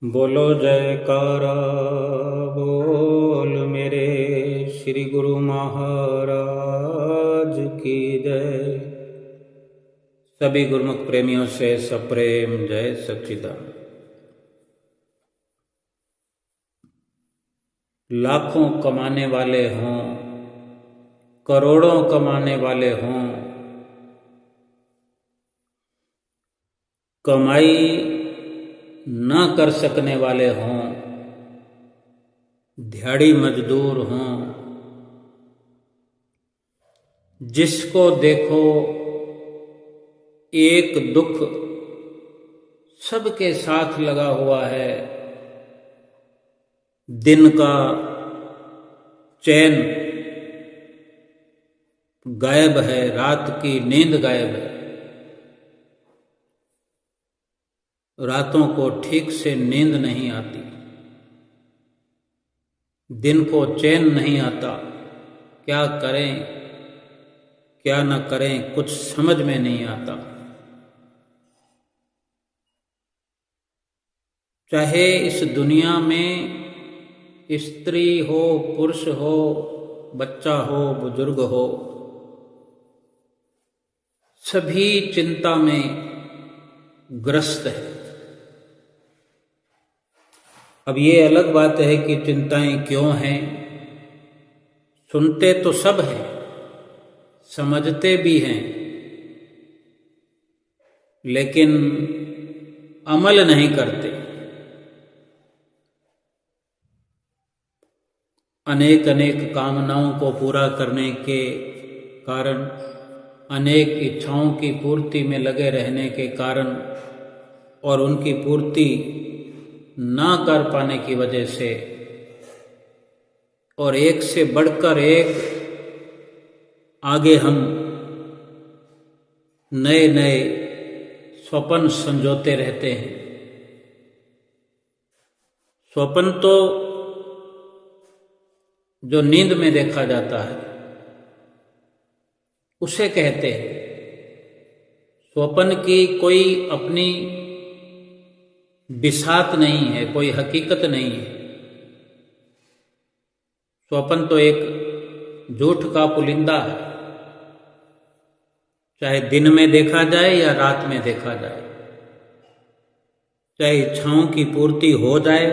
बोलो जयकारा बोल मेरे श्री गुरु महाराज की जय। सभी गुरुमुख प्रेमियों से सप्रेम जय सच्चिदानंद। लाखों कमाने वाले हों, करोड़ों कमाने वाले हों, कमाई ना कर सकने वाले हों, दिहाड़ी मजदूर हों, जिसको देखो एक दुख सबके साथ लगा हुआ है। दिन का चैन गायब है, रात की नींद गायब है, रातों को ठीक से नींद नहीं आती, दिन को चैन नहीं आता। क्या करें क्या न करें कुछ समझ में नहीं आता। चाहे इस दुनिया में स्त्री हो, पुरुष हो, बच्चा हो, बुजुर्ग हो, सभी चिंता में ग्रस्त है। अब ये अलग बात है कि चिंताएं क्यों हैं। सुनते तो सब हैं, समझते भी हैं, लेकिन अमल नहीं करते। अनेक अनेक कामनाओं को पूरा करने के कारण, अनेक इच्छाओं की पूर्ति में लगे रहने के कारण और उनकी पूर्ति ना कर पाने की वजह से, और एक से बढ़कर एक आगे हम नए नए स्वप्न संजोते रहते हैं। स्वप्न तो जो नींद में देखा जाता है उसे कहते हैं। स्वप्न की कोई अपनी बिसात नहीं है, कोई हकीकत नहीं है। स्वप्न तो एक झूठ का पुलिंदा है, चाहे दिन में देखा जाए या रात में देखा जाए। चाहे इच्छाओं की पूर्ति हो जाए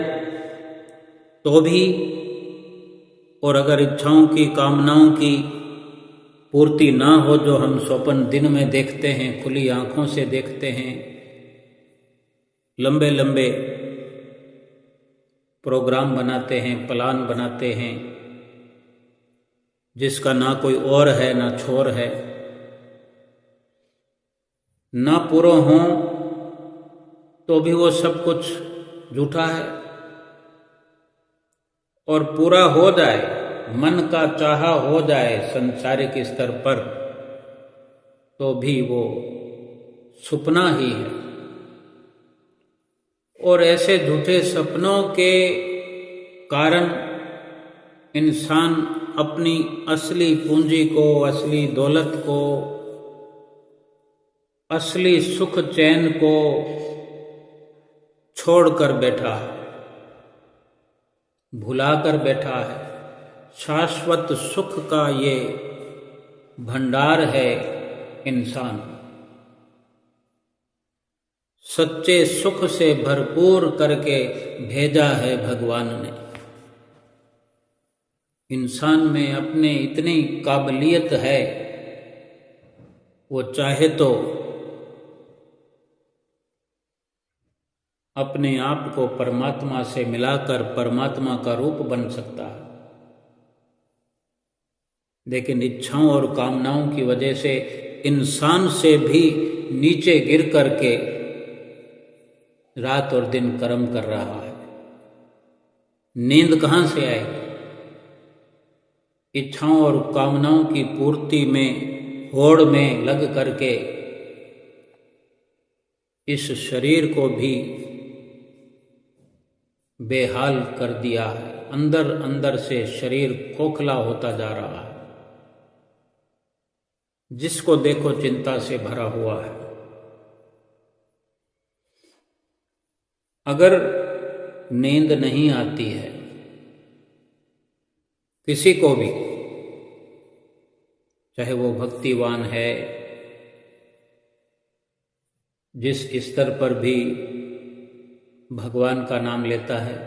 तो भी, और अगर इच्छाओं की, कामनाओं की पूर्ति ना हो, जो हम स्वप्न दिन में देखते हैं, खुली आंखों से देखते हैं, लंबे लंबे प्रोग्राम बनाते हैं, प्लान बनाते हैं, जिसका ना कोई और है ना छोर है, ना पूरा हो तो भी वो सब कुछ झूठा है, और पूरा हो जाए, मन का चाहा हो जाए संसारिक स्तर पर, तो भी वो सपना ही है। और ऐसे झूठे सपनों के कारण इंसान अपनी असली पूंजी को, असली दौलत को, असली सुख चैन को छोड़कर बैठा है, भुलाकर बैठा है। शाश्वत सुख का ये भंडार है इंसान, सच्चे सुख से भरपूर करके भेजा है भगवान ने। इंसान में अपने इतनी काबिलियत है, वो चाहे तो अपने आप को परमात्मा से मिलाकर परमात्मा का रूप बन सकता है, लेकिन इच्छाओं और कामनाओं की वजह से इंसान से भी नीचे गिर करके रात और दिन कर्म कर रहा है। नींद कहाँ से आएगी? इच्छाओं और कामनाओं की पूर्ति में, होड़ में लग करके इस शरीर को भी बेहाल कर दिया है। अंदर अंदर से शरीर खोखला होता जा रहा है, जिसको देखो चिंता से भरा हुआ है। अगर नींद नहीं आती है किसी को भी, चाहे वो भक्तिवान है, जिस स्तर पर भी भगवान का नाम लेता है,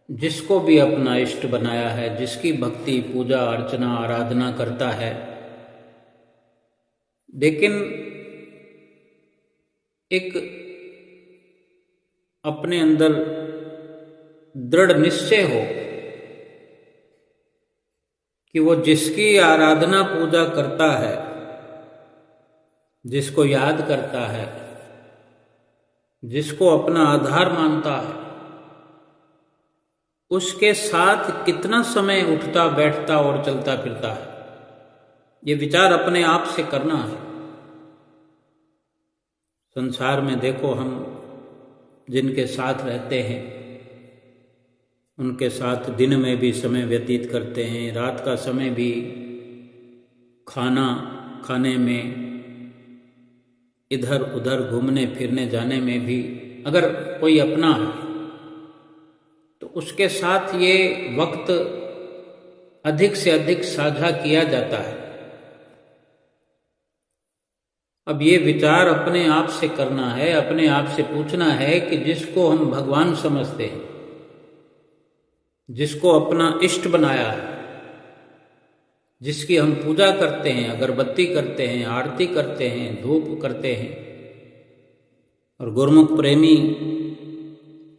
जिसको भी अपना इष्ट बनाया है, जिसकी भक्ति पूजा अर्चना आराधना करता है, लेकिन एक अपने अंदर दृढ़ निश्चय हो कि वो जिसकी आराधना पूजा करता है, जिसको याद करता है, जिसको अपना आधार मानता है, उसके साथ कितना समय उठता बैठता और चलता फिरता है, ये विचार अपने आप से करना है। संसार में देखो, हम जिनके साथ रहते हैं उनके साथ दिन में भी समय व्यतीत करते हैं, रात का समय भी खाना खाने में, इधर उधर घूमने फिरने जाने में भी अगर कोई अपना है तो उसके साथ ये वक्त अधिक से अधिक साझा किया जाता है। अब ये विचार अपने आप से करना है, अपने आप से पूछना है कि जिसको हम भगवान समझते हैं, जिसको अपना इष्ट बनाया है, जिसकी हम पूजा करते हैं, अगरबत्ती करते हैं, आरती करते हैं, धूप करते हैं, और गुरुमुख प्रेमी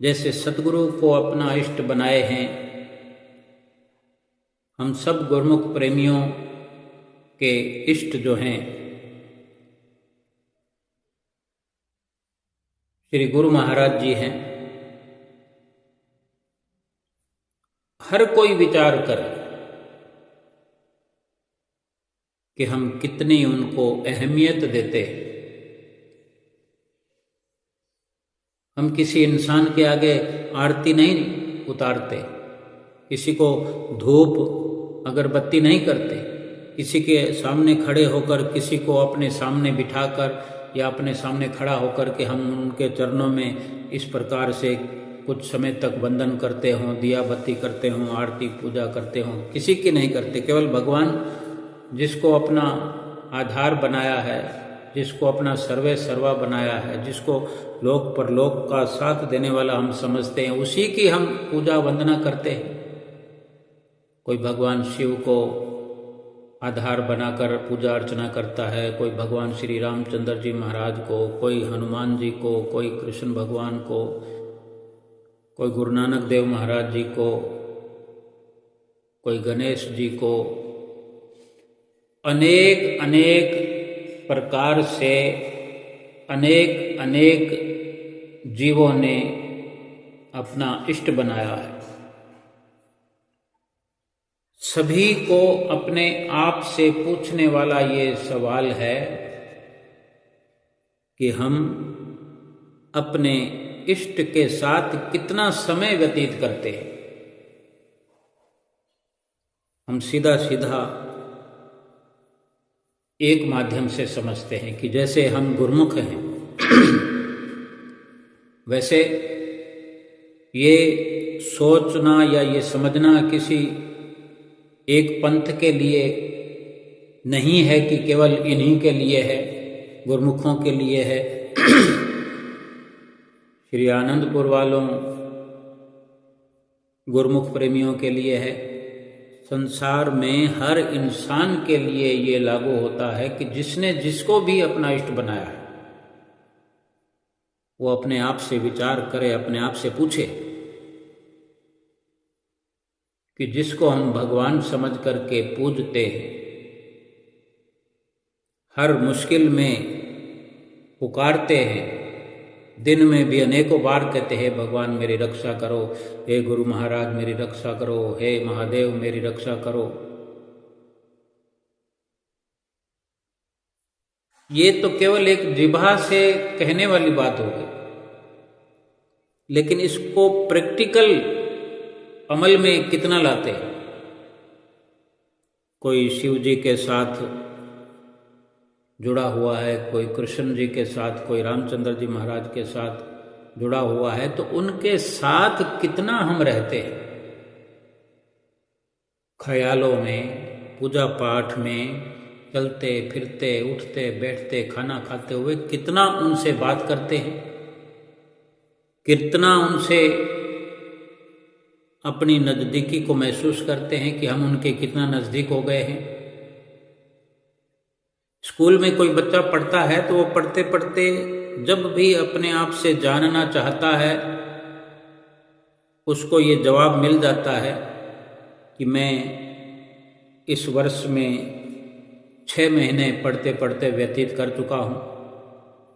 जैसे सतगुरु को अपना इष्ट बनाए हैं, हम सब गुरुमुख प्रेमियों के इष्ट जो हैं श्री गुरु महाराज जी हैं। हर कोई विचार करे कि हम कितनी उनको अहमियत देते हैं। हम किसी इंसान के आगे आरती नहीं उतारते, किसी को धूप अगरबत्ती नहीं करते, किसी के सामने खड़े होकर, किसी को अपने सामने बिठाकर या अपने सामने खड़ा होकर के हम उनके चरणों में इस प्रकार से कुछ समय तक वंदन करते हों, दिया बत्ती करते हों, आरती पूजा करते हों, किसी की नहीं करते। केवल भगवान जिसको अपना आधार बनाया है, जिसको अपना सर्वे सर्वा बनाया है, जिसको लोक परलोक का साथ देने वाला हम समझते हैं, उसी की हम पूजा वंदना करते हैं। कोई भगवान शिव को आधार बनाकर पूजा अर्चना करता है, कोई भगवान श्री रामचंद्र जी महाराज को, कोई हनुमान जी को, कोई कृष्ण भगवान को, कोई गुरु नानक देव महाराज जी को, कोई गणेश जी को। अनेक अनेक प्रकार से अनेक अनेक जीवों ने अपना इष्ट बनाया है। सभी को अपने आप से पूछने वाला ये सवाल है कि हम अपने इष्ट के साथ कितना समय व्यतीत करते हैं। हम सीधा सीधा एक माध्यम से समझते हैं कि जैसे हम गुरुमुख हैं वैसे ये सोचना या ये समझना किसी एक पंथ के लिए नहीं है कि केवल इन्हीं के लिए है, गुरुमुखों के लिए है। श्री आनंदपुर वालों, गुरुमुख प्रेमियों के लिए है। संसार में हर इंसान के लिए ये लागू होता है कि जिसने जिसको भी अपना इष्ट बनाया है वो अपने आप से विचार करे, अपने आप से पूछे कि जिसको हम भगवान समझ करके पूजते हैं, हर मुश्किल में पुकारते हैं, दिन में भी अनेकों बार कहते हैं भगवान मेरी रक्षा करो, हे गुरु महाराज मेरी रक्षा करो, हे महादेव मेरी रक्षा करो। ये तो केवल एक जिह्वा से कहने वाली बात हो गई, लेकिन इसको प्रैक्टिकल अमल में कितना लाते हैं। कोई शिव जी के साथ जुड़ा हुआ है, कोई कृष्ण जी के साथ, कोई रामचंद्र जी महाराज के साथ, जुड़ा हुआ है, तो उनके साथ कितना हम रहते हैं, ख्यालों में, पूजा पाठ में, चलते फिरते, उठते बैठते, खाना खाते हुए कितना उनसे बात करते हैं, कितना उनसे अपनी नज़दीकी को महसूस करते हैं कि हम उनके कितना नज़दीक हो गए हैं। स्कूल में कोई बच्चा पढ़ता है तो वो पढ़ते पढ़ते जब भी अपने आप से जानना चाहता है, उसको ये जवाब मिल जाता है कि मैं इस वर्ष में 6 महीने पढ़ते पढ़ते व्यतीत कर चुका हूँ,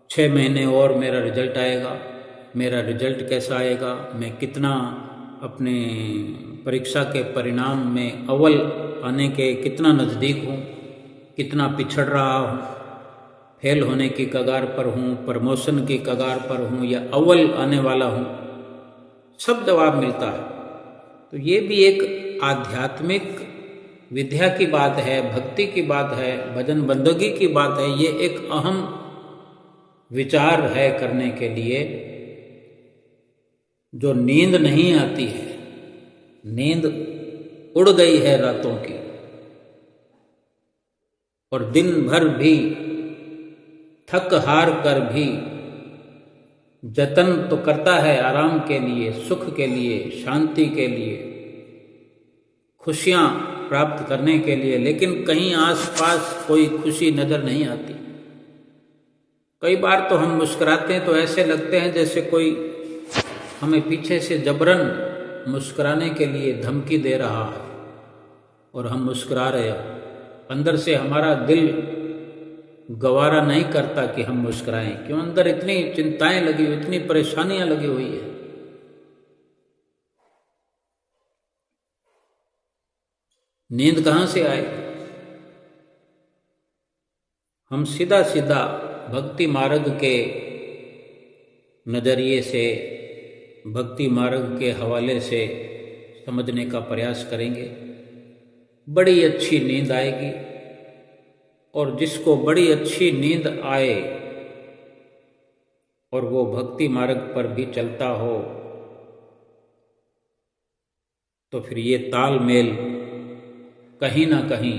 6 महीने और मेरा रिजल्ट आएगा, मेरा रिजल्ट कैसा आएगा, मैं कितना अपने परीक्षा के परिणाम में अव्वल आने के कितना नज़दीक हूँ, कितना पिछड़ रहा हूँ, फेल होने की कगार पर हूँ, प्रमोशन की कगार पर हूँ या अव्वल आने वाला हूँ, सब जवाब मिलता है। तो ये भी एक आध्यात्मिक विद्या की बात है, भक्ति की बात है, भजन बंदगी की बात है। ये एक अहम विचार है करने के लिए। जो नींद नहीं आती है, नींद उड़ गई है रातों की, और दिन भर भी थक हार कर भी जतन तो करता है आराम के लिए, सुख के लिए, शांति के लिए, खुशियां प्राप्त करने के लिए, लेकिन कहीं आसपास कोई खुशी नजर नहीं आती। कई बार तो हम मुस्कुराते हैं तो ऐसे लगते हैं जैसे कोई हमें पीछे से जबरन मुस्कुराने के लिए धमकी दे रहा है और हम मुस्कुरा रहे हैं। अंदर से हमारा दिल गवारा नहीं करता कि हम मुस्कुराएं, क्यों? अंदर इतनी चिंताएं लगी हुई, इतनी परेशानियां लगी हुई है। नींद कहाँ से आए? हम सीधा सीधा भक्ति मार्ग के नज़रिए से, भक्ति मार्ग के हवाले से समझने का प्रयास करेंगे, बड़ी अच्छी नींद आएगी। और जिसको बड़ी अच्छी नींद आए और वो भक्ति मार्ग पर भी चलता हो, तो फिर ये तालमेल कहीं ना कहीं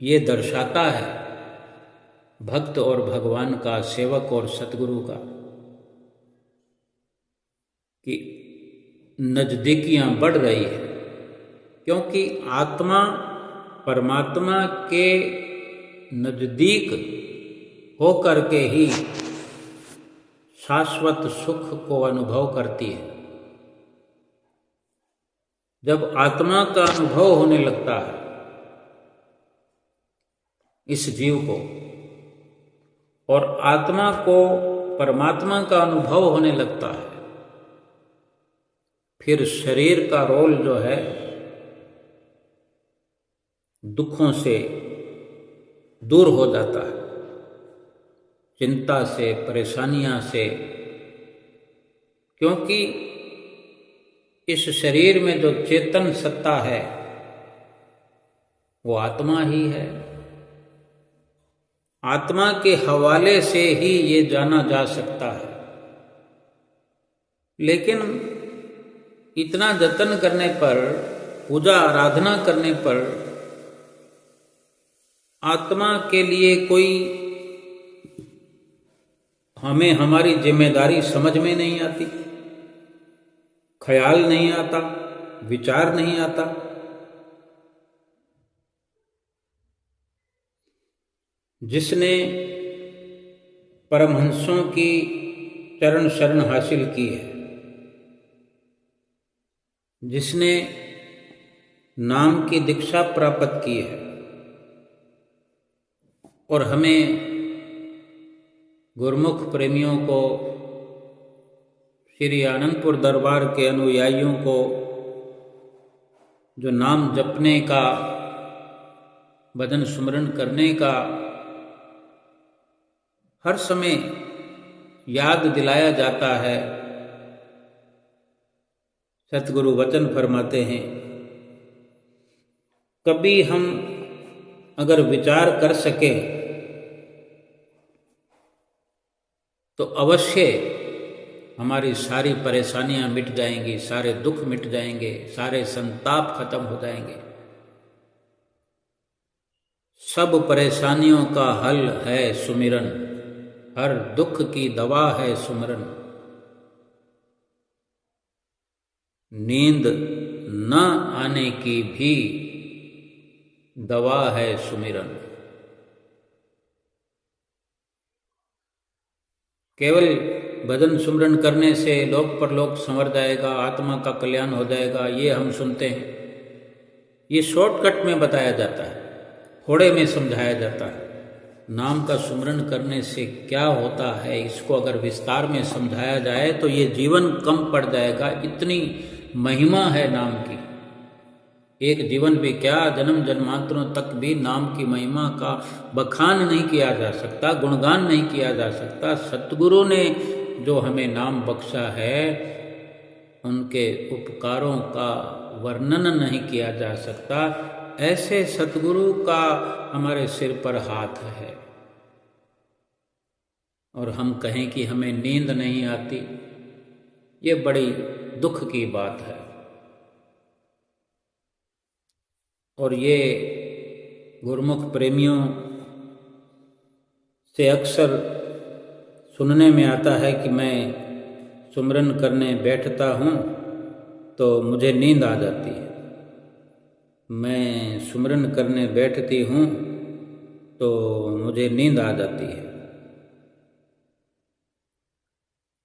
ये दर्शाता है भक्त और भगवान का, सेवक और सतगुरु का, कि नज़दीकियां बढ़ रही है। क्योंकि आत्मा परमात्मा के नज़दीक होकर के ही शाश्वत सुख को अनुभव करती है। जब आत्मा का अनुभव होने लगता है इस जीव को, और आत्मा को परमात्मा का अनुभव होने लगता है, फिर शरीर का रोल जो है दुखों से दूर हो जाता है, चिंता से, परेशानियां से। क्योंकि इस शरीर में जो चेतन सत्ता है वो आत्मा ही है। आत्मा के हवाले से ही ये जाना जा सकता है। लेकिन इतना जतन करने पर, पूजा आराधना करने पर आत्मा के लिए कोई हमें हमारी जिम्मेदारी समझ में नहीं आती, ख्याल नहीं आता, विचार नहीं आता। जिसने परमहंसों की चरण शरण हासिल की है, जिसने नाम की दीक्षा प्राप्त की है, और हमें गुरमुख प्रेमियों को, श्री आनंदपुर दरबार के अनुयायियों को, जो नाम जपने का, भजन सुमरन करने का हर समय याद दिलाया जाता है, सतगुरु वचन फरमाते हैं, कभी हम अगर विचार कर सके तो अवश्य हमारी सारी परेशानियां मिट जाएंगी, सारे दुख मिट जाएंगे, सारे संताप खत्म हो जाएंगे। सब परेशानियों का हल है सुमिरन, हर दुख की दवा है सुमिरन। नींद न आने की भी दवा है सुमिरन। केवल भजन सुमिरन करने से लोक परलोक संवर जाएगा, आत्मा का कल्याण हो जाएगा, ये हम सुनते हैं। ये शॉर्टकट में बताया जाता है, थोड़े में समझाया जाता है। नाम का सुमिरन करने से क्या होता है, इसको अगर विस्तार में समझाया जाए तो ये जीवन कम पड़ जाएगा। इतनी महिमा है नाम की। एक जीवन भी क्या, जन्म जन्मांतरों तक भी नाम की महिमा का बखान नहीं किया जा सकता, गुणगान नहीं किया जा सकता। सतगुरु ने जो हमें नाम बख्शा है, उनके उपकारों का वर्णन नहीं किया जा सकता। ऐसे सतगुरु का हमारे सिर पर हाथ है और हम कहें कि हमें नींद नहीं आती, ये बड़ी दुख की बात है। और ये गुरुमुख प्रेमियों से अक्सर सुनने में आता है कि मैं सुमिरन करने बैठता हूँ तो मुझे नींद आ जाती है, मैं सुमिरन करने बैठती हूँ तो मुझे नींद आ जाती है।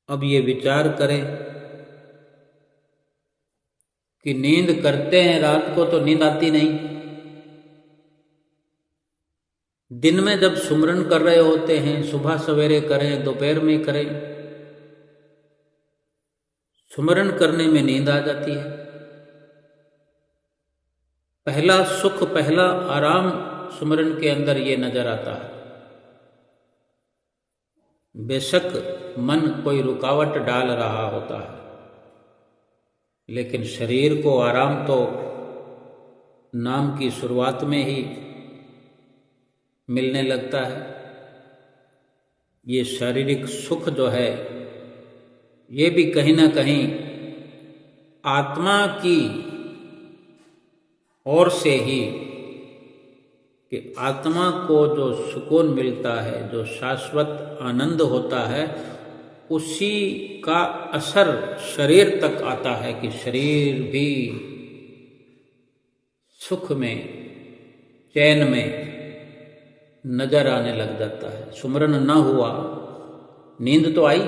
अब ये विचार करें कि नींद करते हैं रात को तो नींद आती नहीं, दिन में जब सुमिरन कर रहे होते हैं, सुबह सवेरे करें, दोपहर में करें, सुमिरन करने में नींद आ जाती है। पहला सुख, पहला आराम सुमिरन के अंदर ये नजर आता है। बेशक मन कोई रुकावट डाल रहा होता है, लेकिन शरीर को आराम तो नाम की शुरुआत में ही मिलने लगता है। ये शारीरिक सुख जो है, ये भी कहीं ना कहीं आत्मा की ओर से ही, कि आत्मा को जो सुकून मिलता है, जो शाश्वत आनंद होता है, उसी का असर शरीर तक आता है कि शरीर भी सुख में, चैन में नजर आने लग जाता है। सुमिरन न हुआ, नींद तो आई,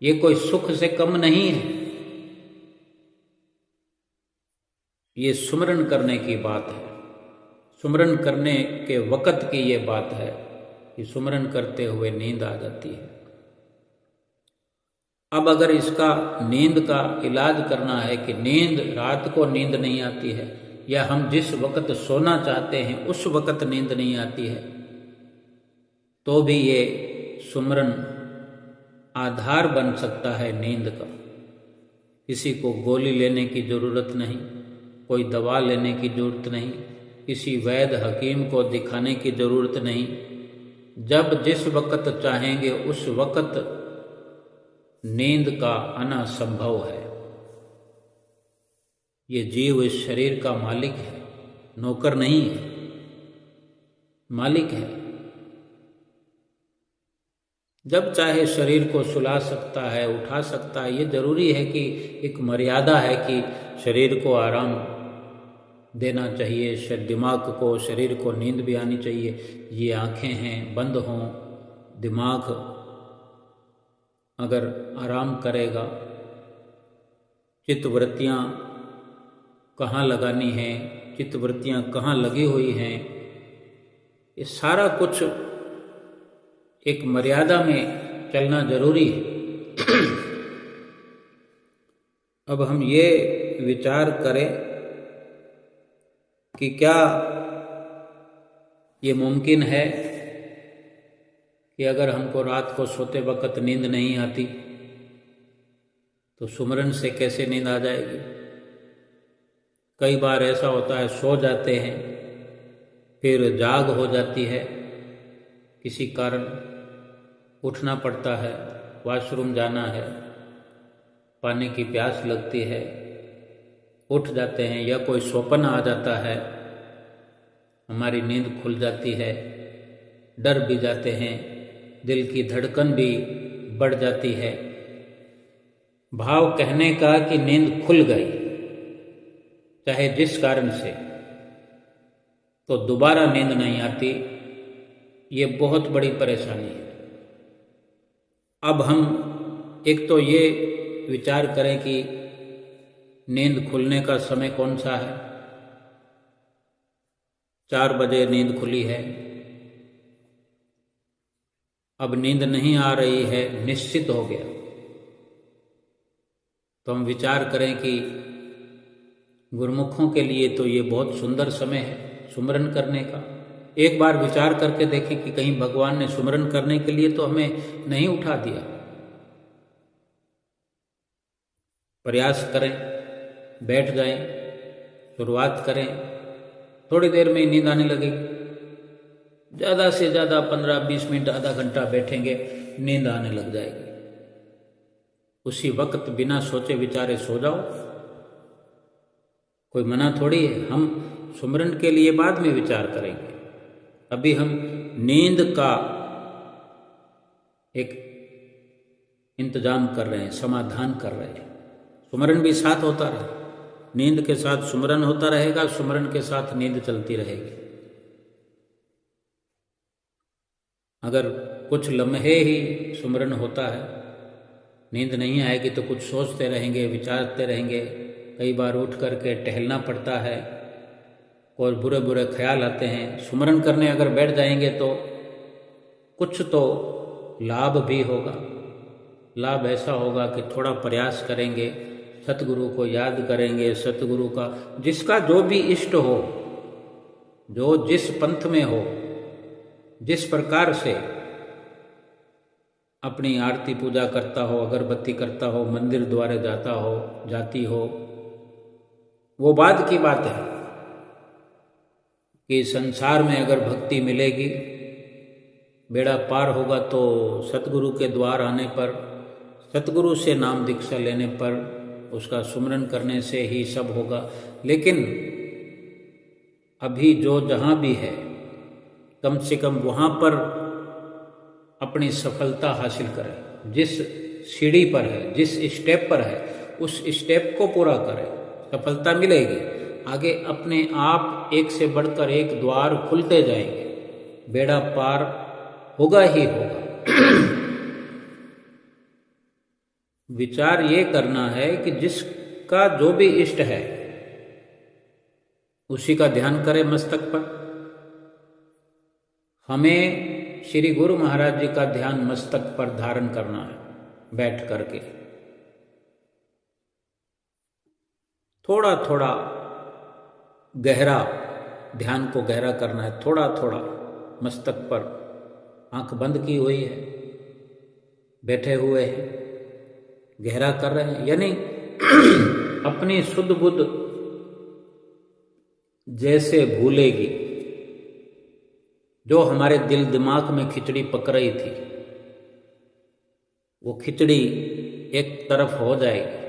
ये कोई सुख से कम नहीं है। ये सुमिरन करने की बात है, सुमिरन करने के वक़्त की ये बात है कि सुमिरन करते हुए नींद आ जाती है। अब अगर इसका नींद का इलाज करना है कि नींद, रात को नींद नहीं आती है, या हम जिस वक़्त सोना चाहते हैं उस वक़्त नींद नहीं आती है, तो भी ये सुमिरन आधार बन सकता है नींद का। किसी को गोली लेने की ज़रूरत नहीं, कोई दवा लेने की ज़रूरत नहीं, किसी वैद्य हकीम को दिखाने की ज़रूरत नहीं। जब जिस वक़्त चाहेंगे उस वक़्त नींद का आना संभव है। ये जीव इस शरीर का मालिक है, नौकर नहीं है, मालिक है। जब चाहे शरीर को सुला सकता है, उठा सकता है। ये जरूरी है कि एक मर्यादा है कि शरीर को आराम देना चाहिए, दिमाग को, शरीर को नींद भी आनी चाहिए। ये आंखें हैं, बंद हों, दिमाग अगर आराम करेगा, चित्तवृत्तियाँ कहाँ लगानी हैं, चित्तवृत्तियाँ कहाँ लगी हुई हैं, ये सारा कुछ एक मर्यादा में चलना जरूरी है। अब हम ये विचार करें कि क्या ये मुमकिन है कि अगर हमको रात को सोते वक्त नींद नहीं आती तो सुमिरन से कैसे नींद आ जाएगी। कई बार ऐसा होता है, सो जाते हैं, फिर जाग हो जाती है, किसी कारण उठना पड़ता है, वॉशरूम जाना है, पानी की प्यास लगती है, उठ जाते हैं या कोई स्वप्न आ जाता है, हमारी नींद खुल जाती है, डर भी जाते हैं, दिल की धड़कन भी बढ़ जाती है। भाव कहने का कि नींद खुल गई चाहे जिस कारण से, तो दोबारा नींद नहीं आती, ये बहुत बड़ी परेशानी है। अब हम एक तो ये विचार करें कि नींद खुलने का समय कौन सा है। 4 बजे नींद खुली है, अब नींद नहीं आ रही है, निश्चित हो गया, तो हम विचार करें कि गुरुमुखों के लिए तो ये बहुत सुंदर समय है सुमरन करने का। एक बार विचार करके देखें कि कहीं भगवान ने सुमरन करने के लिए तो हमें नहीं उठा दिया। प्रयास करें, बैठ जाएं, शुरुआत करें, थोड़ी देर में ही नींद आने लगेगी। ज़्यादा से ज़्यादा 15-20 मिनट, आधा घंटा बैठेंगे, नींद आने लग जाएगी। उसी वक्त बिना सोचे विचारे सो जाओ, कोई मना थोड़ी है। हम सुमरन के लिए बाद में विचार करेंगे, अभी हम नींद का एक इंतजाम कर रहे हैं, समाधान कर रहे हैं। सुमरन भी साथ होता रहे, नींद के साथ सुमरन होता रहेगा, सुमरन के साथ नींद चलती रहेगी। अगर कुछ लम्हे ही सुमरन होता है, नींद नहीं आएगी तो कुछ सोचते रहेंगे, विचारते रहेंगे, कई बार उठ करके टहलना पड़ता है और बुरे बुरे ख्याल आते हैं। सुमरन करने अगर बैठ जाएंगे तो कुछ तो लाभ भी होगा। लाभ ऐसा होगा कि थोड़ा प्रयास करेंगे, सतगुरु को याद करेंगे, सतगुरु का जिसका जो भी इष्ट हो, जो जिस पंथ में हो, जिस प्रकार से अपनी आरती पूजा करता हो, अगरबत्ती करता हो, मंदिर द्वारे जाता हो, जाती हो, वो बाद की बात है कि संसार में अगर भक्ति मिलेगी, बेड़ा पार होगा, तो सतगुरु के द्वार आने पर, सतगुरु से नाम दीक्षा लेने पर, उसका सुमरन करने से ही सब होगा। लेकिन अभी जो जहाँ भी है, कम से कम वहाँ पर अपनी सफलता हासिल करें। जिस सीढ़ी पर है, जिस स्टेप पर है, उस स्टेप को पूरा करें, सफलता मिलेगी। आगे अपने आप एक से बढ़कर एक द्वार खुलते जाएंगे, बेड़ा पार होगा ही होगा। विचार ये करना है कि जिसका जो भी इष्ट है उसी का ध्यान करें मस्तक पर। हमें श्री गुरु महाराज जी का ध्यान मस्तक पर धारण करना है, बैठ करके थोड़ा थोड़ा गहरा ध्यान को गहरा करना है। थोड़ा थोड़ा मस्तक पर आंख बंद की हुई है, बैठे हुए हैं, गहरा कर रहे हैं, यानी अपनी शुद्ध बुद्ध जैसे भूलेगी, जो हमारे दिल दिमाग में खिचड़ी पक रही थी, वो खिचड़ी एक तरफ हो जाएगी,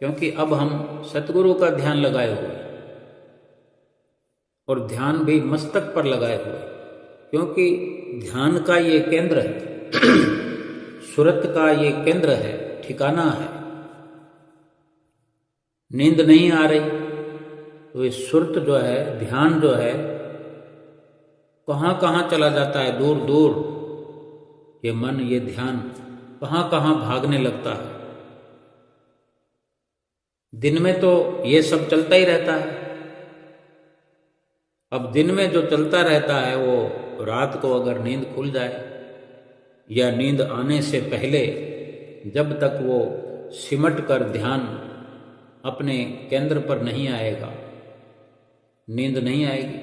क्योंकि अब हम सतगुरु का ध्यान लगाए हुए और ध्यान भी मस्तक पर लगाए हुए, क्योंकि ध्यान का ये केंद्र है, सुरत का ये केंद्र है, ठिकाना है। नींद नहीं आ रही तो ये सुरत जो है, ध्यान जो है, कहाँ कहाँ चला जाता है, दूर दूर ये मन, ये ध्यान कहाँ कहाँ भागने लगता है। दिन में तो ये सब चलता ही रहता है, अब दिन में जो चलता रहता है वो रात को अगर नींद खुल जाए या नींद आने से पहले, जब तक वो सिमट कर ध्यान अपने केंद्र पर नहीं आएगा, नींद नहीं आएगी।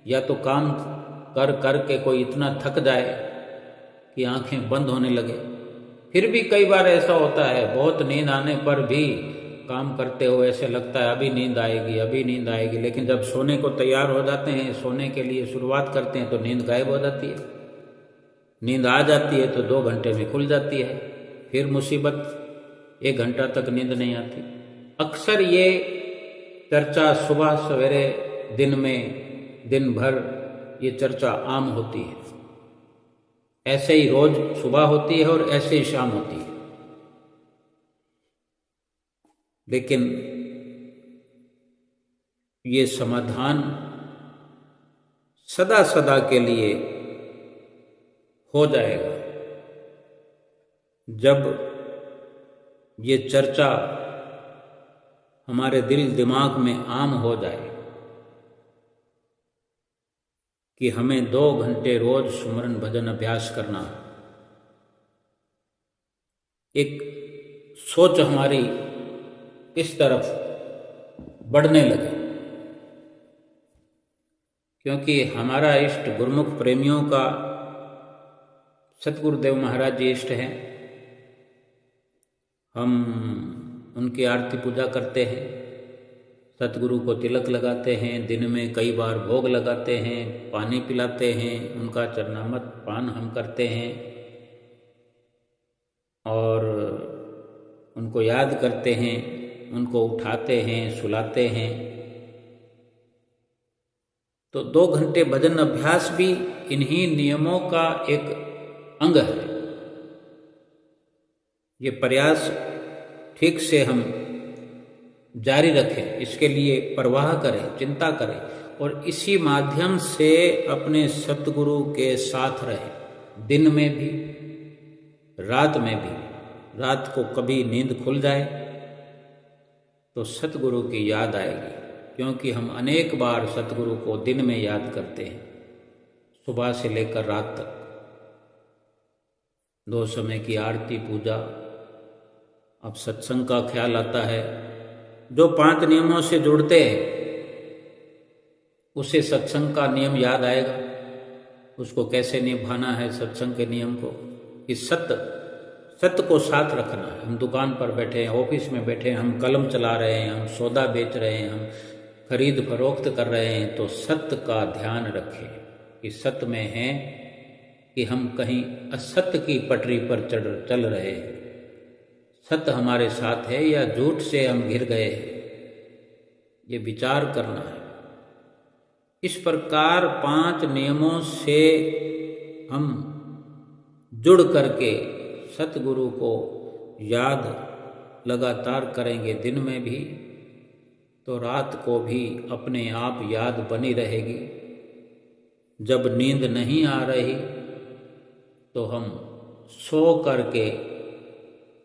या तो काम कर कर के कोई इतना थक जाए कि आंखें बंद होने लगे। फिर भी कई बार ऐसा होता है, बहुत नींद आने पर भी काम करते हुए ऐसे लगता है अभी नींद आएगी, अभी नींद आएगी, लेकिन जब सोने को तैयार हो जाते हैं, सोने के लिए शुरुआत करते हैं, तो नींद गायब हो जाती है। नींद आ जाती है तो 2 घंटे में खुल जाती है, फिर मुसीबत, 1 घंटा तक नींद नहीं आती। अक्सर ये चर्चा सुबह सवेरे दिन में दिन भर ये चर्चा आम होती है। ऐसे ही रोज सुबह होती है और ऐसे ही शाम होती है। लेकिन ये समाधान सदा सदा के लिए हो जाएगा जब ये चर्चा हमारे दिल दिमाग में आम हो जाए कि हमें 2 घंटे रोज सुमरन भजन अभ्यास करना है। एक सोच हमारी इस तरफ बढ़ने लगे, क्योंकि हमारा इष्ट गुरुमुख प्रेमियों का सतगुरुदेव महाराज जी इष्ट हैं। हम उनकी आरती पूजा करते हैं, सतगुरु को तिलक लगाते हैं, दिन में कई बार भोग लगाते हैं, पानी पिलाते हैं, उनका चरणामृत पान हम करते हैं और उनको याद करते हैं, उनको उठाते हैं, सुलाते हैं। तो 2 घंटे भजन अभ्यास भी इन्हीं नियमों का एक अंग है। ये प्रयास ठीक से हम जारी रखें, इसके लिए परवाह करें, चिंता करें और इसी माध्यम से अपने सतगुरु के साथ रहें, दिन में भी रात में भी। रात को कभी नींद खुल जाए तो सतगुरु की याद आएगी, क्योंकि हम अनेक बार सतगुरु को दिन में याद करते हैं, सुबह से लेकर रात तक। 2 समय की आरती पूजा। अब सत्संग का ख्याल आता है। जो 5 नियमों से जुड़ते हैं उसे सत्संग का नियम याद आएगा, उसको कैसे निभाना है सत्संग के नियम को, कि सत्य को साथ रखना है। हम दुकान पर बैठे हैं, ऑफिस में बैठे हैं, हम कलम चला रहे हैं, हम सौदा बेच रहे हैं, हम खरीद फरोख्त कर रहे हैं, तो सत्य का ध्यान रखें कि सत्य में है कि हम कहीं असत्य की पटरी पर चल रहे हैं, सत्य हमारे साथ है या झूठ से हम घिर गए हैं, ये विचार करना है। इस प्रकार 5 नियमों से हम जुड़ करके सतगुरु को याद लगातार करेंगे, दिन में भी तो रात को भी अपने आप याद बनी रहेगी। जब नींद नहीं आ रही तो हम सो करके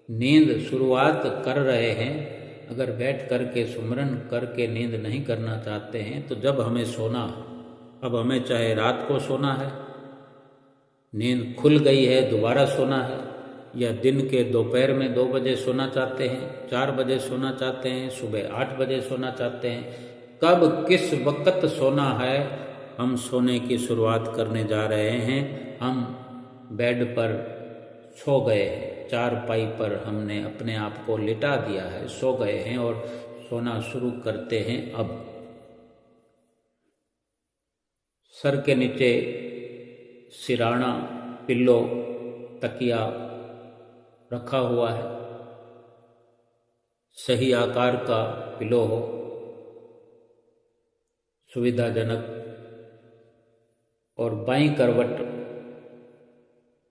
नींद शुरुआत कर रहे हैं। अगर बैठ करके सुमरन करके नींद नहीं करना चाहते हैं तो जब हमें सोना, अब हमें चाहे रात को सोना है, नींद खुल गई है दोबारा सोना है, या दिन के दोपहर में 2 बजे सोना चाहते हैं, 4 बजे सोना चाहते हैं, सुबह 8 बजे सोना चाहते हैं, कब किस वक्त सोना है, हम सोने की शुरुआत करने जा रहे हैं। हम बेड पर सो गए हैं, चारपाई पर हमने अपने आप को लिटा दिया है, सो गए हैं और सोना शुरू करते हैं। अब सर के नीचे सिराना, पिल्लो, तकिया रखा हुआ है, सही आकार का पिलो हो, सुविधाजनक, और बाईं करवट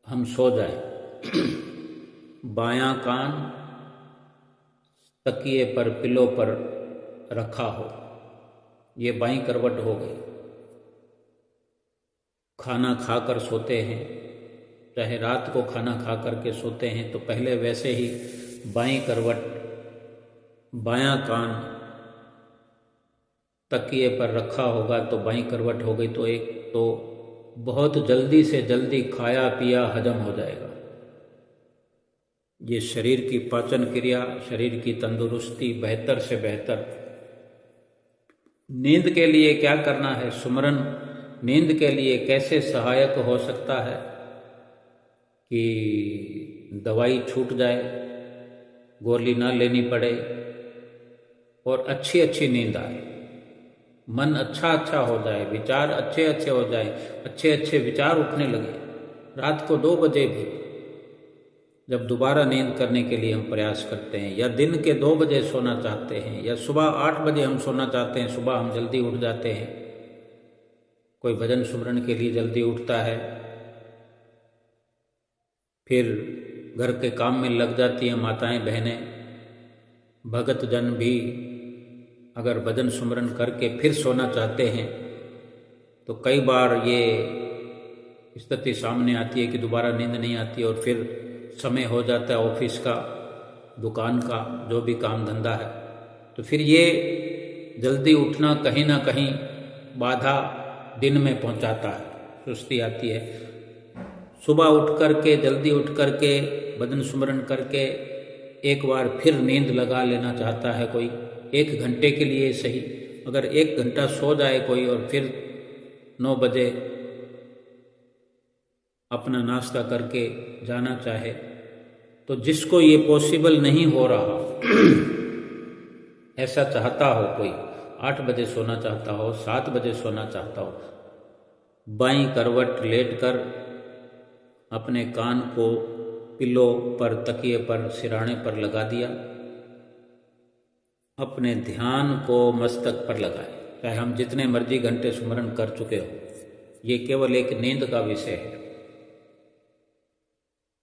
हम सो जाएं। बायां कान तकिए पर, पिलो पर रखा हो, ये बाईं करवट हो गई। खाना खाकर सोते हैं, चाहे रात को खाना खा करके सोते हैं तो पहले वैसे ही बाईं करवट, बायां कान तकिए पर रखा होगा तो बाईं करवट हो गई, तो एक तो बहुत जल्दी से जल्दी खाया पिया हजम हो जाएगा। ये शरीर की पाचन क्रिया, शरीर की तंदुरुस्ती बेहतर से बेहतर। नींद के लिए क्या करना है, सुमरन नींद के लिए कैसे सहायक हो सकता है कि दवाई छूट जाए, गोली ना लेनी पड़े और अच्छी अच्छी नींद आए, मन अच्छा अच्छा हो जाए, विचार अच्छे अच्छे हो जाए, अच्छे अच्छे विचार उठने लगे, रात को 2 बजे भी जब दोबारा नींद करने के लिए हम प्रयास करते हैं, या दिन के 2 बजे सोना चाहते हैं, या सुबह 8 बजे हम सोना चाहते हैं, सुबह हम जल्दी उठ जाते हैं, कोई भजन सुमरन के लिए जल्दी उठता है, फिर घर के काम में लग जाती हैं माताएं बहनें, भगत जन भी अगर भजन सुमरन करके फिर सोना चाहते हैं तो कई बार ये स्थिति सामने आती है कि दोबारा नींद नहीं आती और फिर समय हो जाता है ऑफिस का, दुकान का, जो भी काम धंधा है, तो फिर ये जल्दी उठना कहीं ना कहीं बाधा दिन में पहुंचाता है, सुस्ती आती है। सुबह उठ करके, जल्दी उठ करके भजन सुमरन करके एक बार फिर नींद लगा लेना चाहता है कोई, 1 घंटे के लिए सही, अगर 1 घंटा सो जाए कोई और फिर 9 बजे अपना नाश्ता करके जाना चाहे, तो जिसको ये पॉसिबल नहीं हो रहा ऐसा चाहता हो कोई, 8 बजे सोना चाहता हो, 7 बजे सोना चाहता हो, बाईं करवट लेटकर अपने कान को पिलो पर, तकिए पर, सिराने पर लगा दिया, अपने ध्यान को मस्तक पर लगाए, चाहे हम जितने मर्जी घंटे सुमरन कर चुके हो, ये केवल एक नींद का विषय है।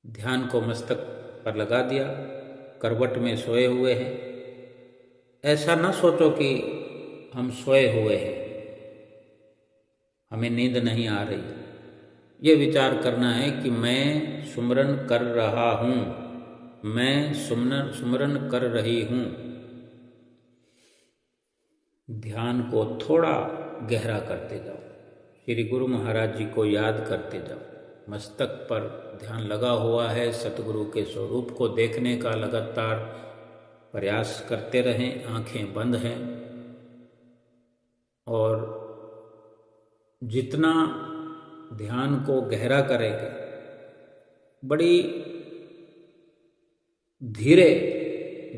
ध्यान को मस्तक पर लगा दिया, करवट में सोए हुए हैं, ऐसा ना सोचो कि हम सोए हुए हैं, हमें नींद नहीं आ रही, ये विचार करना है कि मैं सुमरन कर रहा हूँ, मैं सुमरन कर रही हूँ। ध्यान को थोड़ा गहरा करते जाओ, श्री गुरु महाराज जी को याद करते जाओ, मस्तक पर ध्यान लगा हुआ है, सतगुरु के स्वरूप को देखने का लगातार प्रयास करते रहें, आंखें बंद हैं, और जितना ध्यान को गहरा करेंगे, बड़ी धीरे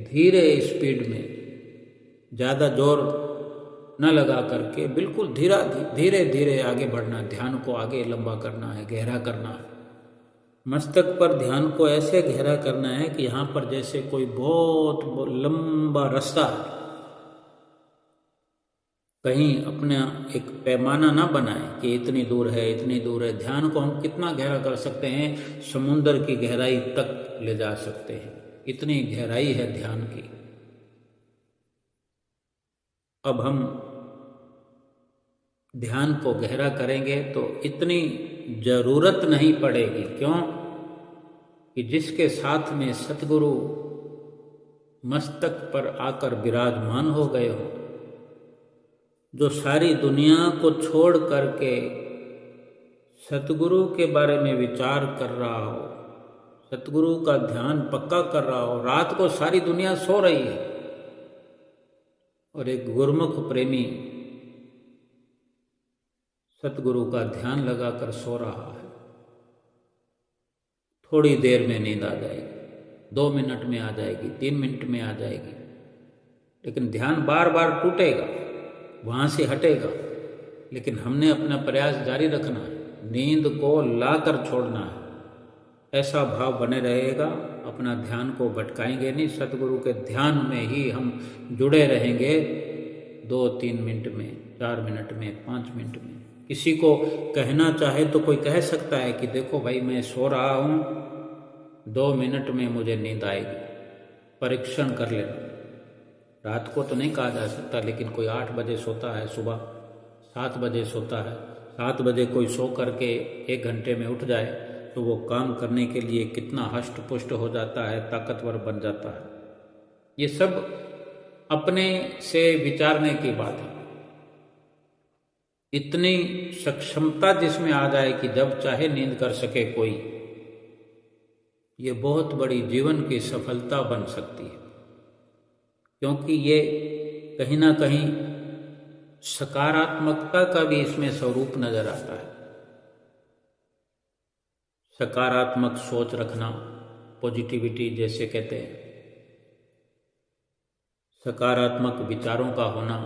धीरे स्पीड में, ज़्यादा जोर न लगा करके बिल्कुल धीरे धीरे आगे बढ़ना, ध्यान को आगे लंबा करना है, गहरा करना है। मस्तक पर ध्यान को ऐसे गहरा करना है कि यहाँ पर जैसे कोई बहुत लंबा रास्ता है, कहीं अपना एक पैमाना ना बनाए कि इतनी दूर है, इतनी दूर है। ध्यान को हम कितना गहरा कर सकते हैं, समुद्र की गहराई तक ले जा सकते हैं, इतनी गहराई है ध्यान की। अब हम ध्यान को गहरा करेंगे तो इतनी जरूरत नहीं पड़ेगी, क्यों कि जिसके साथ में सतगुरु मस्तक पर आकर विराजमान हो गए हो, जो सारी दुनिया को छोड़ करके सतगुरु के बारे में विचार कर रहा हो, सतगुरु का ध्यान पक्का कर रहा हो, रात को सारी दुनिया सो रही है और एक गुरमुख प्रेमी सतगुरु का ध्यान लगाकर सो रहा है, थोड़ी देर में नींद आ जाएगी, 2 मिनट में आ जाएगी, 3 मिनट में आ जाएगी, लेकिन ध्यान बार बार टूटेगा, वहाँ से हटेगा। लेकिन हमने अपना प्रयास जारी रखना है, नींद को लाकर छोड़ना है, ऐसा भाव बने रहेगा। अपना ध्यान को भटकाएंगे नहीं, सतगुरु के ध्यान में ही हम जुड़े रहेंगे, 2-3 मिनट में, 4 मिनट में, 5 मिनट में। किसी को कहना चाहे तो कोई कह सकता है कि देखो भाई मैं सो रहा हूँ, 2 मिनट में मुझे नींद आएगी, परीक्षण कर लेना। रात को तो नहीं कहा जा सकता, लेकिन कोई 8 बजे सोता है, सुबह 7 बजे सोता है, 7 बजे कोई सो करके 1 घंटे में उठ जाए तो वो काम करने के लिए कितना हष्ट पुष्ट हो जाता है, ताकतवर बन जाता है। ये सब अपने से विचारने की बात है। इतनी सक्षमता जिसमें आ जाए कि जब चाहे नींद कर सके कोई, ये बहुत बड़ी जीवन की सफलता बन सकती है, क्योंकि ये कहीं ना कहीं सकारात्मकता का भी इसमें स्वरूप नजर आता है। सकारात्मक सोच रखना, पॉजिटिविटी जैसे कहते हैं, सकारात्मक विचारों का होना,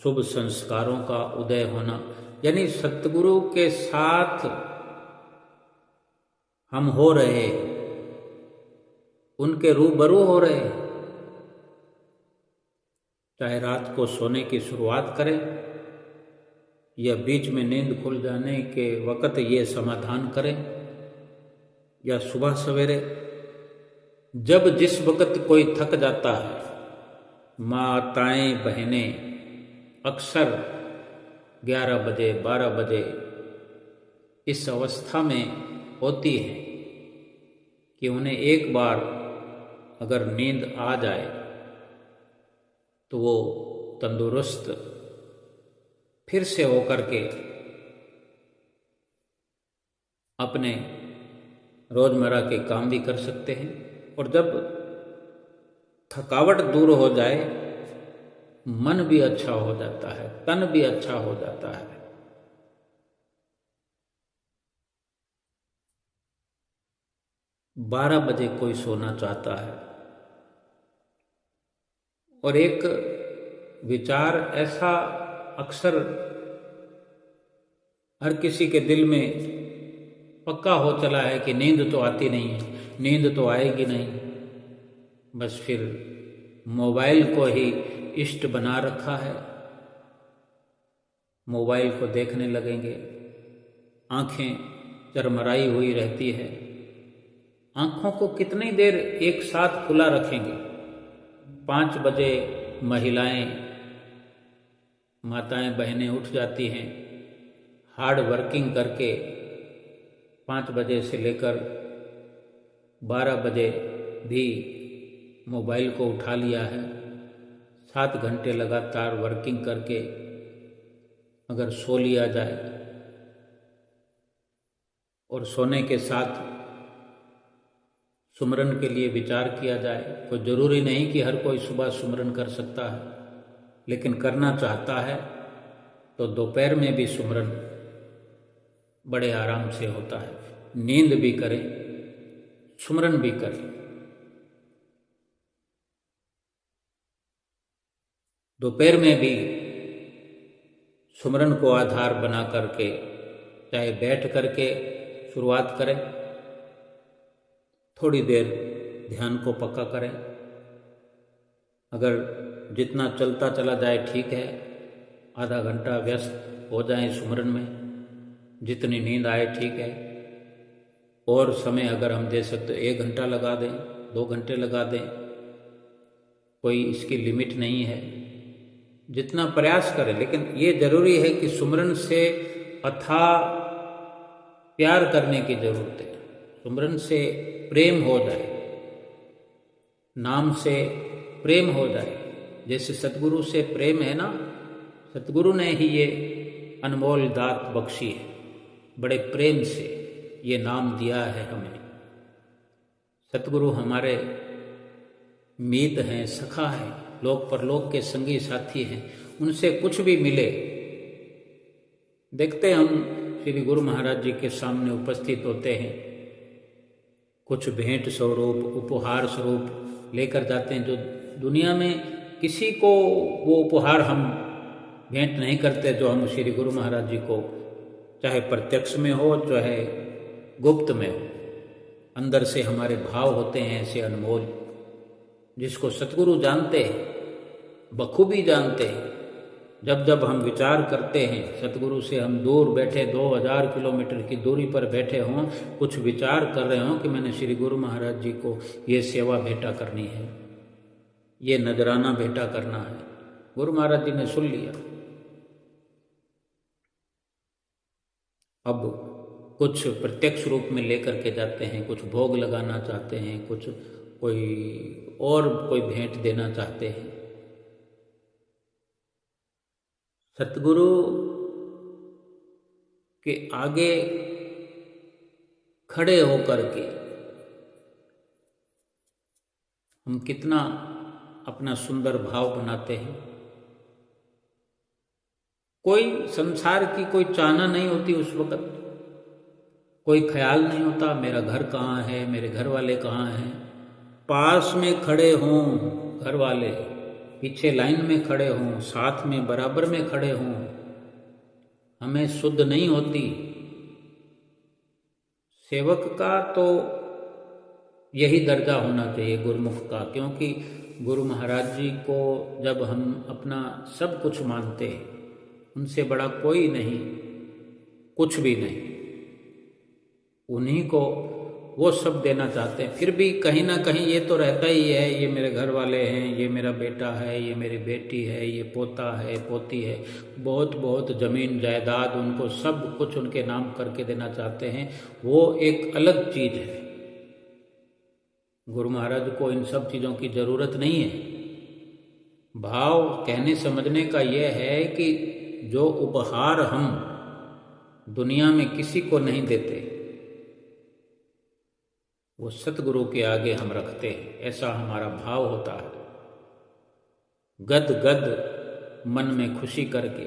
शुभ संस्कारों का उदय होना, यानी सतगुरु के साथ हम हो रहे, उनके रूबरू हो रहे। चाहे रात को सोने की शुरुआत करें या बीच में नींद खुल जाने के वक़्त ये समाधान करें, या सुबह सवेरे जब जिस वक़्त कोई थक जाता है, माताएं बहनें अक्सर 11 बजे 12 बजे इस अवस्था में होती है कि उन्हें एक बार अगर नींद आ जाए तो वो तंदुरुस्त फिर से होकर के अपने रोज़मर्रा के काम भी कर सकते हैं। और जब थकावट दूर हो जाए, मन भी अच्छा हो जाता है, तन भी अच्छा हो जाता है। 12 बजे कोई सोना चाहता है, और एक विचार ऐसा अक्सर हर किसी के दिल में पक्का हो चला है कि नींद तो आती नहीं है, नींद तो आएगी नहीं, बस फिर मोबाइल को ही इष्ट बना रखा है, मोबाइल को देखने लगेंगे, आंखें चरमराई हुई रहती है। आंखों को कितनी देर एक साथ खुला रखेंगे? 5 बजे महिलाएं, माताएं बहनें उठ जाती हैं, हार्ड वर्किंग करके 5 बजे से लेकर 12 बजे भी मोबाइल को उठा लिया है। 7 घंटे लगातार वर्किंग करके अगर सो लिया जाए और सोने के साथ सुमरन के लिए विचार किया जाए, कोई ज़रूरी नहीं कि हर कोई सुबह सुमरन कर सकता है, लेकिन करना चाहता है तो दोपहर में भी सुमरन बड़े आराम से होता है। नींद भी करें, सुमरन भी करें। दोपहर में भी सुमरन को आधार बना करके चाहे बैठ करके शुरुआत करें, थोड़ी देर ध्यान को पक्का करें। अगर जितना चलता चला जाए ठीक है, आधा घंटा व्यस्त हो जाए सुमरन में, जितनी नींद आए ठीक है। और समय अगर हम दे सकते 1 घंटा लगा दें, 2 घंटे लगा दें, कोई इसकी लिमिट नहीं है, जितना प्रयास करें। लेकिन ये जरूरी है कि सुमरन से अथाह प्यार करने की जरूरत है, सुमरन से प्रेम हो जाए, नाम से प्रेम हो जाए। जैसे सतगुरु से प्रेम है ना, सतगुरु ने ही ये अनमोल दात बख्शी है, बड़े प्रेम से ये नाम दिया है हमें। सतगुरु हमारे मीत हैं, सखा हैं, लोक परलोक के संगी साथी हैं। उनसे कुछ भी मिले, देखते हम श्री गुरु महाराज जी के सामने उपस्थित होते हैं, कुछ भेंट स्वरूप, उपहार स्वरूप लेकर जाते हैं, जो दुनिया में किसी को वो उपहार हम भेंट नहीं करते जो हम श्री गुरु महाराज जी को, चाहे प्रत्यक्ष में हो चाहे गुप्त में हो, अंदर से हमारे भाव होते हैं ऐसे अनमोल, जिसको सतगुरु जानते हैं, बखूबी जानते हैं। जब जब हम विचार करते हैं, सतगुरु से हम दूर बैठे 2000 किलोमीटर की दूरी पर बैठे हों, कुछ विचार कर रहे हों कि मैंने श्री गुरु महाराज जी को ये सेवा भेंटा करनी है, ये नजराना भेंटा करना है, गुरु महाराज जी ने सुन लिया। अब कुछ प्रत्यक्ष रूप में लेकर के जाते हैं, कुछ भोग लगाना चाहते हैं, कुछ कोई भेंट देना चाहते हैं। सतगुरु के आगे खड़े होकर के हम कितना अपना सुंदर भाव बनाते हैं। कोई संसार की कोई चाहना नहीं होती उस वक़्त, कोई ख्याल नहीं होता मेरा घर कहाँ है, मेरे घर वाले कहाँ हैं। पास में खड़े हों घर वाले, पीछे लाइन में खड़े हों, साथ में बराबर में खड़े हों, हमें शुद्ध नहीं होती। सेवक का तो यही दर्जा होना चाहिए गुरुमुख का, क्योंकि गुरु महाराज जी को जब हम अपना सब कुछ मानते हैं, उनसे बड़ा कोई नहीं, कुछ भी नहीं, उन्हीं को वो सब देना चाहते हैं। फिर भी कहीं ना कहीं ये तो रहता ही है, ये मेरे घर वाले हैं, ये मेरा बेटा है, ये मेरी बेटी है, ये पोता है, पोती है, बहुत बहुत ज़मीन जायदाद, उनको सब कुछ उनके नाम करके देना चाहते हैं। वो एक अलग चीज़ है। गुरु महाराज को इन सब चीज़ों की ज़रूरत नहीं है। भाव कहने समझने का यह है कि जो उपहार हम दुनिया में किसी को नहीं देते, वो सतगुरु के आगे हम रखते हैं, ऐसा हमारा भाव होता है। गद गद मन में खुशी करके,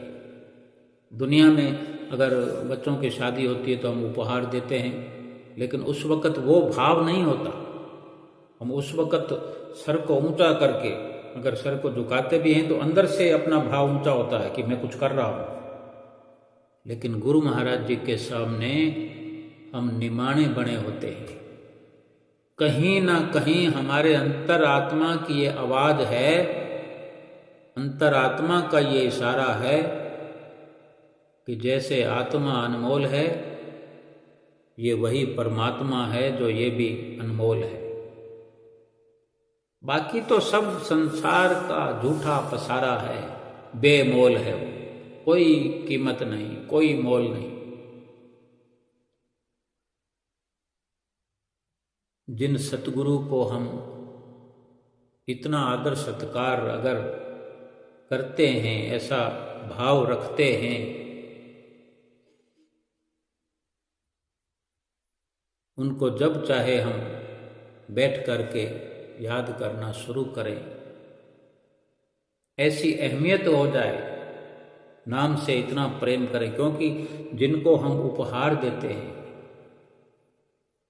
दुनिया में अगर बच्चों की शादी होती है तो हम उपहार देते हैं, लेकिन उस वक़्त वो भाव नहीं होता। हम उस वक़्त सर को ऊंचा करके, अगर सर को झुकाते भी हैं तो अंदर से अपना भाव ऊंचा होता है कि मैं कुछ कर रहा हूँ। लेकिन गुरु महाराज जी के सामने हम निमाणे बने होते हैं। कहीं ना कहीं हमारे अंतरात्मा की ये आवाज़ है, अंतरात्मा का ये इशारा है कि जैसे आत्मा अनमोल है, ये वही परमात्मा है जो ये भी अनमोल है। बाकी तो सब संसार का झूठा पसारा है, बेमोल है, वो कोई कीमत नहीं, कोई मोल नहीं। जिन सतगुरु को हम इतना आदर सत्कार अगर करते हैं, ऐसा भाव रखते हैं, उनको जब चाहे हम बैठ करके याद करना शुरू करें, ऐसी अहमियत हो जाए, नाम से इतना प्रेम करें। क्योंकि जिनको हम उपहार देते हैं,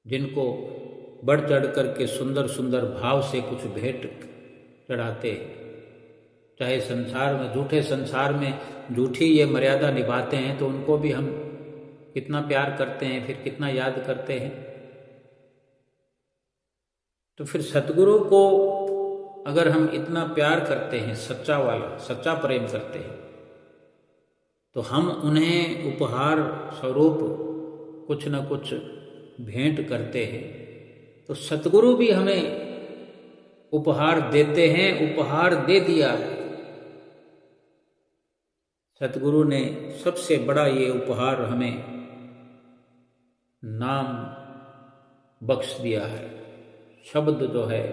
जिनको बढ़ चढ़ करके सुंदर सुंदर भाव से कुछ भेंट चढ़ाते हैं, चाहे संसार में, झूठे संसार में झूठी ये मर्यादा निभाते हैं, तो उनको भी हम कितना प्यार करते हैं, फिर कितना याद करते हैं। तो फिर सतगुरु को अगर हम इतना प्यार करते हैं, सच्चा वाला, सच्चा प्रेम करते हैं, तो हम उन्हें उपहार स्वरूप कुछ न कुछ भेंट करते हैं। तो सतगुरु भी हमें उपहार देते हैं, उपहार दे दिया है। सतगुरु ने सबसे बड़ा ये उपहार हमें नाम बख्श दिया है। शब्द जो है,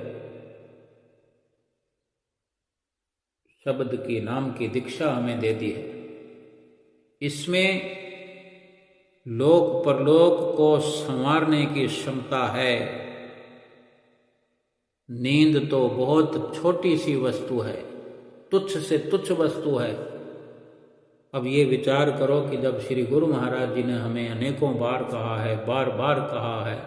शब्द की नाम की दीक्षा हमें दे दी है। इसमें लोक परलोक को संवारने की क्षमता है। नींद तो बहुत छोटी सी वस्तु है, तुच्छ से तुच्छ वस्तु है। अब ये विचार करो कि जब श्री गुरु महाराज जी ने हमें अनेकों बार कहा है, बार बार कहा है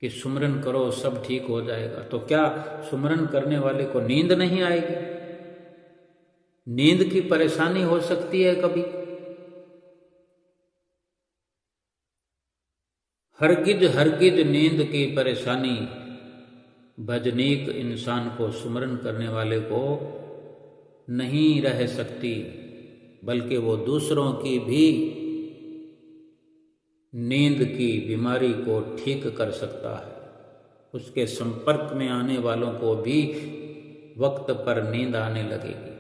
कि सुमरन करो सब ठीक हो जाएगा, तो क्या सुमरन करने वाले को नींद नहीं आएगी? नींद की परेशानी हो सकती है कभी? हरगिज हरगिज नींद की परेशानी भजनीक इंसान को, सुमरन करने वाले को नहीं रह सकती, बल्कि वो दूसरों की भी नींद की बीमारी को ठीक कर सकता है। उसके संपर्क में आने वालों को भी वक्त पर नींद आने लगेगी,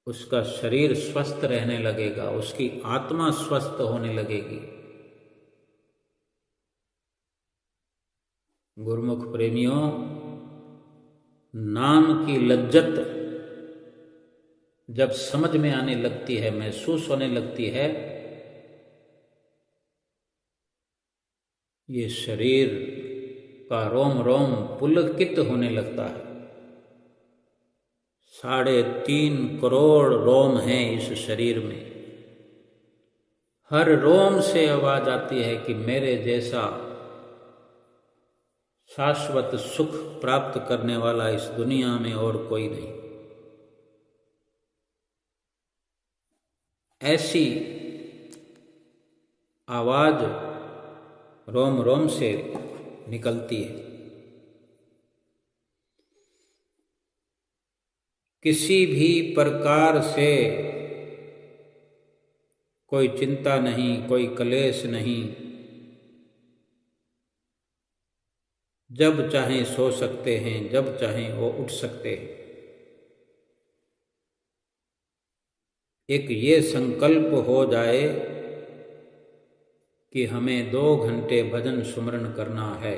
उसका शरीर स्वस्थ रहने लगेगा, उसकी आत्मा स्वस्थ होने लगेगी। गुरुमुख प्रेमियों, नाम की लज्जत जब समझ में आने लगती है, महसूस होने लगती है, ये शरीर का रोम रोम पुलकित होने लगता है। 3.5 करोड़ रोम हैं इस शरीर में। हर रोम से आवाज आती है कि मेरे जैसा शाश्वत सुख प्राप्त करने वाला इस दुनिया में और कोई नहीं। ऐसी आवाज रोम रोम से निकलती है। किसी भी प्रकार से कोई चिंता नहीं, कोई क्लेश नहीं, जब चाहें सो सकते हैं, जब चाहें वो उठ सकते हैं। एक ये संकल्प हो जाए कि हमें 2 घंटे भजन सुमरन करना है,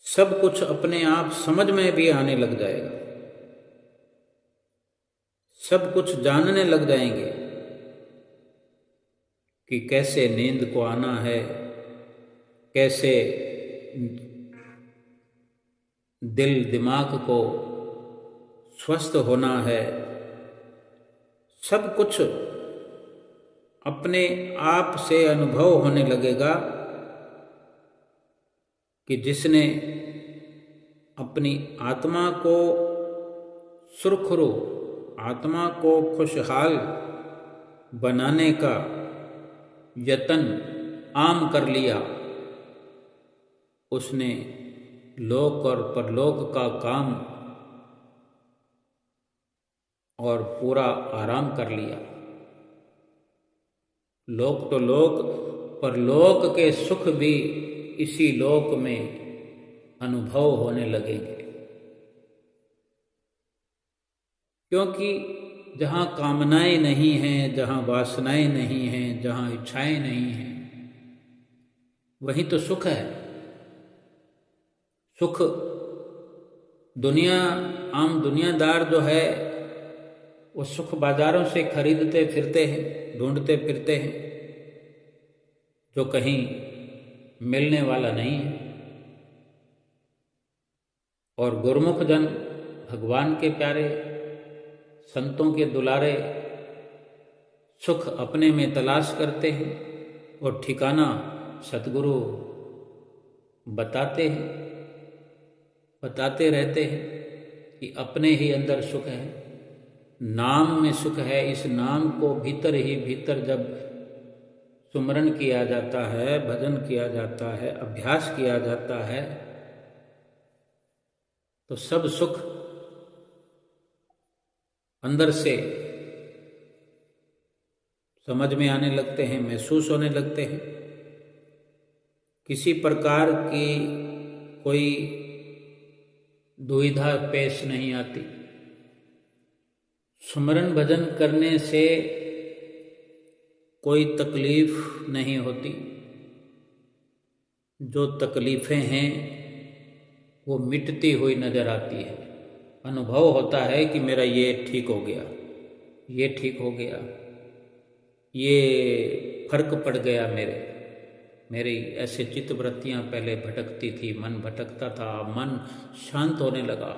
सब कुछ अपने आप समझ में भी आने लग जाएगा, सब कुछ जानने लग जाएंगे कि कैसे नींद को आना है, कैसे दिल दिमाग को स्वस्थ होना है। सब कुछ अपने आप से अनुभव होने लगेगा कि जिसने अपनी आत्मा को सुरखरू, आत्मा को खुशहाल बनाने का यत्न आम कर लिया, उसने लोक और परलोक का काम और पूरा आराम कर लिया। लोक तो लोक, परलोक के सुख भी इसी लोक में अनुभव होने लगेंगे। क्योंकि जहाँ कामनाएं नहीं हैं, जहाँ वासनाएं नहीं हैं, जहाँ इच्छाएं नहीं हैं, वहीं तो सुख है। सुख दुनिया, आम दुनियादार जो है वो सुख बाजारों से खरीदते फिरते हैं, ढूंढते फिरते हैं, जो कहीं मिलने वाला नहीं है। और गुरुमुख जन, भगवान के प्यारे, संतों के दुलारे सुख अपने में तलाश करते हैं और ठिकाना सतगुरु बताते हैं, बताते रहते हैं कि अपने ही अंदर सुख है, नाम में सुख है। इस नाम को भीतर ही भीतर जब सुमरन किया जाता है, भजन किया जाता है, अभ्यास किया जाता है, तो सब सुख अंदर से समझ में आने लगते हैं, महसूस होने लगते हैं। किसी प्रकार की कोई दुविधा पेश नहीं आती। सुमरन भजन करने से कोई तकलीफ नहीं होती। जो तकलीफें हैं वो मिटती हुई नजर आती है। अनुभव होता है कि मेरा ये ठीक हो गया, ये ठीक हो गया, ये फर्क पड़ गया, मेरी ऐसे चित्तवृत्तियां पहले भटकती थी, मन भटकता था, मन शांत होने लगा।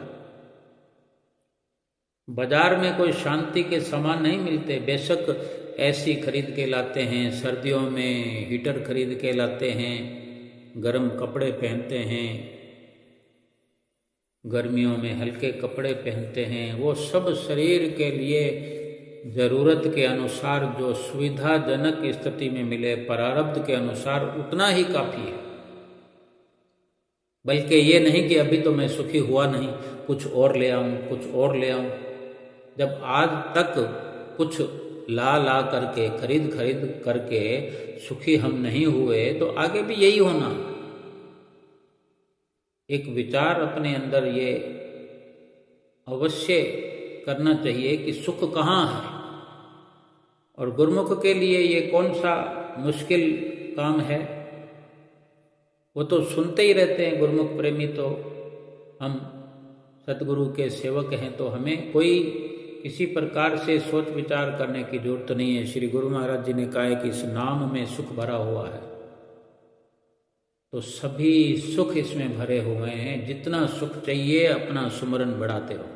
बाजार में कोई शांति के सामान नहीं मिलते। बेशक एसी खरीद के लाते हैं, सर्दियों में हीटर खरीद के लाते हैं, गर्म कपड़े पहनते हैं, गर्मियों में हल्के कपड़े पहनते हैं। वो सब शरीर के लिए ज़रूरत के अनुसार जो सुविधाजनक स्थिति में मिले, प्रारब्ध के अनुसार उतना ही काफ़ी है। बल्कि ये नहीं कि अभी तो मैं सुखी हुआ नहीं, कुछ और ले आऊं, कुछ और ले आऊं। जब आज तक कुछ ला करके, खरीद करके सुखी हम नहीं हुए, तो आगे भी यही होना। एक विचार अपने अंदर ये अवश्य करना चाहिए कि सुख कहाँ है। और गुरुमुख के लिए ये कौन सा मुश्किल काम है। वो तो सुनते ही रहते हैं। गुरुमुख प्रेमी तो हम सतगुरु के सेवक हैं, तो हमें कोई किसी प्रकार से सोच विचार करने की जरूरत नहीं है। श्री गुरु महाराज जी ने कहा है कि इस नाम में सुख भरा हुआ है, तो सभी सुख इसमें भरे हुए हैं। जितना सुख चाहिए अपना सुमरन बढ़ाते रहो।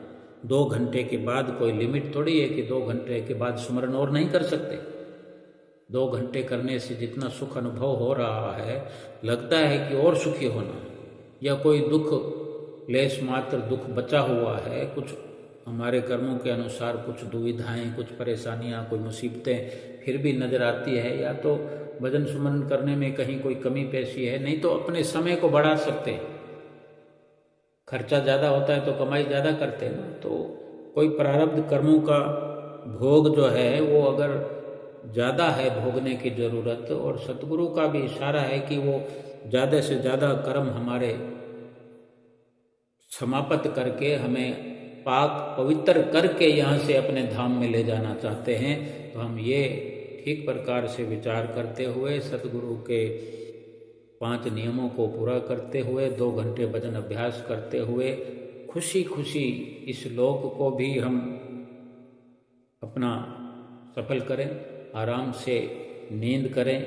2 घंटे के बाद कोई लिमिट थोड़ी है कि 2 घंटे के बाद सुमरन और नहीं कर सकते। 2 घंटे करने से जितना सुख अनुभव हो रहा है, लगता है कि और सुखी होना, या कोई दुख, लेश मात्र दुख बचा हुआ है, कुछ हमारे कर्मों के अनुसार कुछ दुविधाएं, कुछ परेशानियां, कोई मुसीबतें फिर भी नज़र आती है, या तो भजन सुमन करने में कहीं कोई कमी पेशी है, नहीं तो अपने समय को बढ़ा सकते हैं। खर्चा ज़्यादा होता है तो कमाई ज़्यादा करते हैं ना। तो कोई प्रारब्ध कर्मों का भोग जो है वो अगर ज़्यादा है भोगने की ज़रूरत, और सतगुरु का भी इशारा है कि वो ज़्यादा से ज़्यादा कर्म हमारे समाप्त करके हमें पाक पवित्र करके यहाँ से अपने धाम में ले जाना चाहते हैं, तो हम ये ठीक प्रकार से विचार करते हुए सतगुरु के 5 नियमों को पूरा करते हुए 2 घंटे भजन अभ्यास करते हुए खुशी खुशी इस लोक को भी हम अपना सफल करें, आराम से नींद करें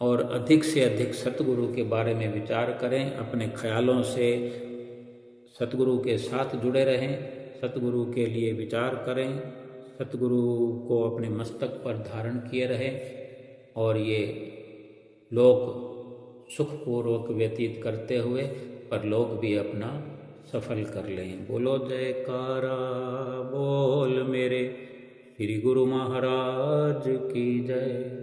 और अधिक से अधिक सतगुरु के बारे में विचार करें। अपने ख्यालों से सतगुरु के साथ जुड़े रहें, सतगुरु के लिए विचार करें, सतगुरु को अपने मस्तक पर धारण किए रहें और ये लोक सुखपूर्वक व्यतीत करते हुए परलोक भी अपना सफल कर लें। बोलो जयकारा बोल मेरे श्री गुरु महाराज की जय।